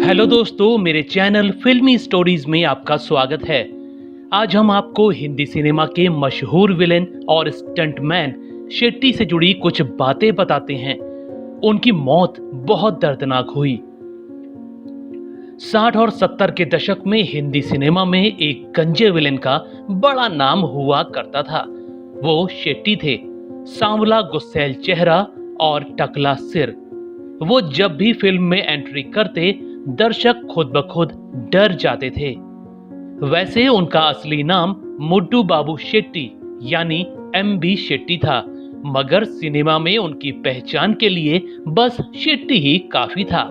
Hello दोस्तों, मेरे channel फिल्मी स्टोरीज में आपका स्वागत है। आज हम आपको हिंदी सिनेमा के मशहूर विलेन और स्टंटमैन शेट्टी से जुड़ी कुछ बातें बताते हैं। उनकी मौत बहुत दर्दनाक हुई। 60 और 70 के दशक में हिंदी सिनेमा में एक गंजे विलेन का बड़ा नाम हुआ करता था। वो शेट्टी थे। सांवला गुस्सैल चेहरा और टकला सिर। वो जब भी फिल्म में एंट्री करते, दर्शक खुद ब खुद डर जाते थे। वैसे उनका असली नाम मुड्डू बाबू शेट्टी यानी MB शेट्टी था, मगर सिनेमा में उनकी पहचान के लिए बस शेट्टी ही काफी था।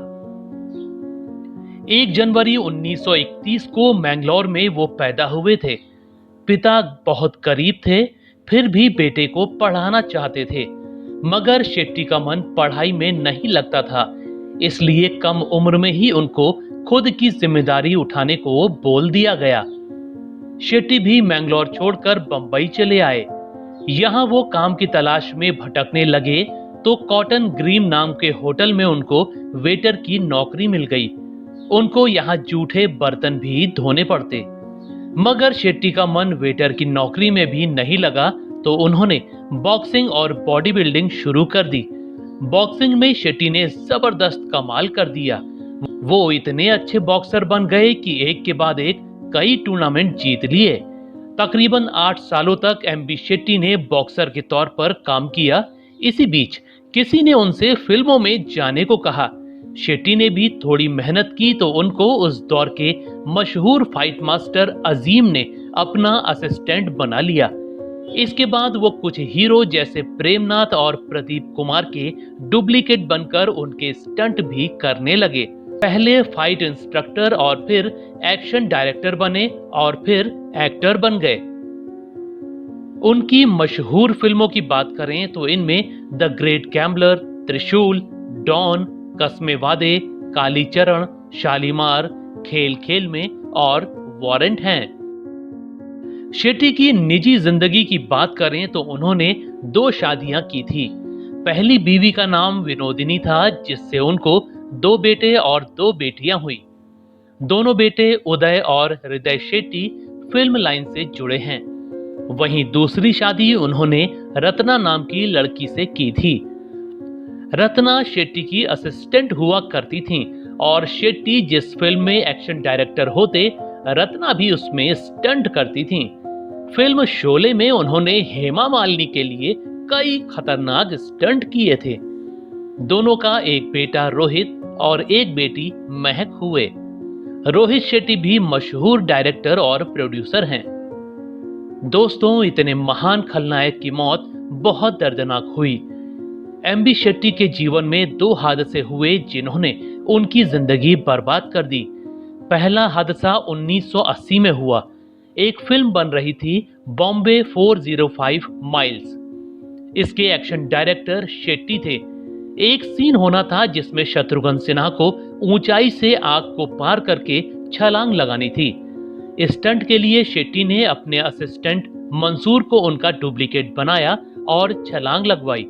1 जनवरी 1931 को मैंगलोर में वो पैदा हुए थे। पिता बहुत गरीब थे, फिर भी बेटे को पढ़ाना चाहते थे, मगर शेट्टी का मन पढ़ाई में नहीं लगता था। इसलिए कम उम्र में ही उनको खुद की जिम्मेदारी उठाने को बोल दिया गया। शेट्टी भी मैंगलोर छोड़कर बंबई चले आए। यहाँ वो काम की तलाश में भटकने लगे तो कॉटन ग्रीन नाम के होटल में उनको वेटर की नौकरी मिल गई। उनको यहाँ जूठे बर्तन भी धोने पड़ते, मगर शेट्टी का मन वेटर की नौकरी में भी नहीं लगा तो उन्होंने बॉक्सिंग और बॉडी बिल्डिंग शुरू कर दी। बॉक्सिंग में शेट्टी ने जबरदस्त कमाल कर दिया। वो इतने अच्छे बॉक्सर बन गए कि एक के बाद एक कई टूर्नामेंट जीत लिए। तकरीबन 8 सालों तक MB शेट्टी ने बॉक्सर के तौर पर काम किया। इसी बीच किसी ने उनसे फिल्मों में जाने को कहा। शेट्टी ने भी थोड़ी मेहनत की तो उनको उस दौर के मशहूर फाइट मास्टर अजीम ने अपना असिस्टेंट बना लिया। इसके बाद वो कुछ हीरो जैसे प्रेमनाथ और प्रदीप कुमार के डुप्लीकेट बनकर उनके स्टंट भी करने लगे। पहले फाइट इंस्ट्रक्टर और फिर एक्शन डायरेक्टर बने और फिर एक्टर बन गए। उनकी मशहूर फिल्मों की बात करें तो इनमें द ग्रेट गैम्बलर, त्रिशूल, डॉन, कस्मे वादे, कालीचरण, शालीमार, खेल खेल में और वारंट हैं। शेट्टी की निजी जिंदगी की बात करें तो उन्होंने 2 शादियां की थी। पहली बीवी का नाम विनोदिनी था, जिससे उनको 2 बेटे और 2 बेटियां हुई। दोनों बेटे उदय और हृदय शेट्टी फिल्म लाइन से जुड़े हैं। वहीं दूसरी शादी उन्होंने रत्ना नाम की लड़की से की थी। रत्ना शेट्टी की असिस्टेंट हुआ करती थीं और शेट्टी जिस फिल्म में एक्शन डायरेक्टर होते, रत्ना भी उसमें स्टंट करती थीं। फिल्म शोले में उन्होंने हेमा मालिनी के लिए कई खतरनाक स्टंट किए थे। दोनों का एक बेटा रोहित और एक बेटी महक हुए। रोहित शेट्टी भी मशहूर डायरेक्टर और प्रोड्यूसर हैं। दोस्तों, इतने महान खलनायक की मौत बहुत दर्दनाक हुई। MB शेट्टी के जीवन में 2 हादसे हुए जिन्होंने उनकी जिंदगी बर्बाद कर दी। पहला हादसा 1980 में हुआ। एक फिल्म बन रही थी बॉम्बे 405 माइल्स। इसके एक्शन डायरेक्टर शेट्टी थे। एक सीन होना था जिसमें शत्रुघ्न सिन्हा को ऊंचाई से आग को पार करके छलांग लगानी थी। स्टंट के लिए शेट्टी ने अपने असिस्टेंट मंसूर को उनका डुप्लीकेट बनाया और छलांग लगवाई।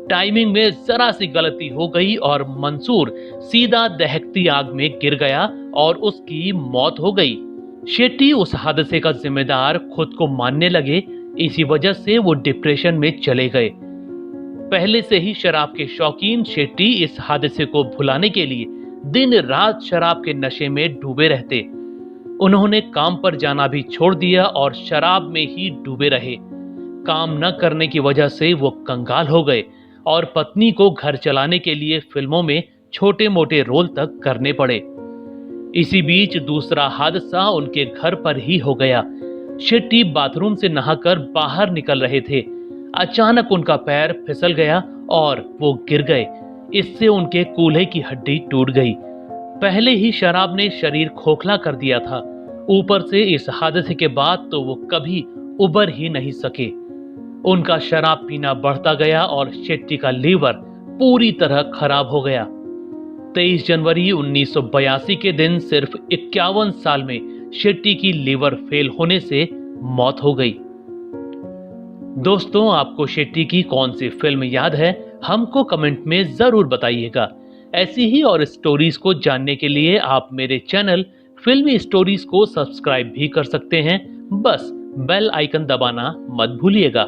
टाइमिंग में जरा सी गलती हो गई और मंसूर सीधा दहकती आग में गिर गया और उसकी मौत हो गई। शेट्टी उस हादसे का जिम्मेदार खुद को मानने लगे। इसी वजह से वो डिप्रेशन में चले गए। पहले से ही शराब के शौकीन शेट्टी इस हादसे को भुलाने के लिए दिन रात शराब के नशे में डूबे रहते। उन्होंने काम पर जाना भी छोड़ दिया और शराब में ही डूबे रहे। काम न करने की वजह से वो कंगाल हो गए और पत्नी को घर चलाने के लिए फिल्मों में छोटे मोटे रोल तक करने पड़े। इसी बीच दूसरा हादसा उनके घर पर ही हो गया। शेट्टी बाथरूम से नहाकर बाहर निकल रहे थे। अचानक उनका पैर फिसल गया और वो गिर गए। इससे उनके कूल्हे की हड्डी टूट गई। पहले ही शराब ने शरीर खोखला कर दिया था, ऊपर से इस हादसे के बाद तो वो कभी उबर ही नहीं सके। उनका शराब पीना बढ़ता गया और शेट्टी का लीवर पूरी तरह खराब हो गया। 23 जनवरी 1982 के दिन सिर्फ 51 साल में शेट्टी की लीवर फेल होने से मौत हो गई। दोस्तों, आपको शेट्टी की कौन सी फिल्म याद है? हमको कमेंट में जरूर बताइएगा। ऐसी ही और स्टोरीज को जानने के लिए आप मेरे चैनल फिल्मी स्टोरीज को सब्सक्राइब भी कर सकते हैं। बस बेल आइकन दबाना मत भूलिएगा।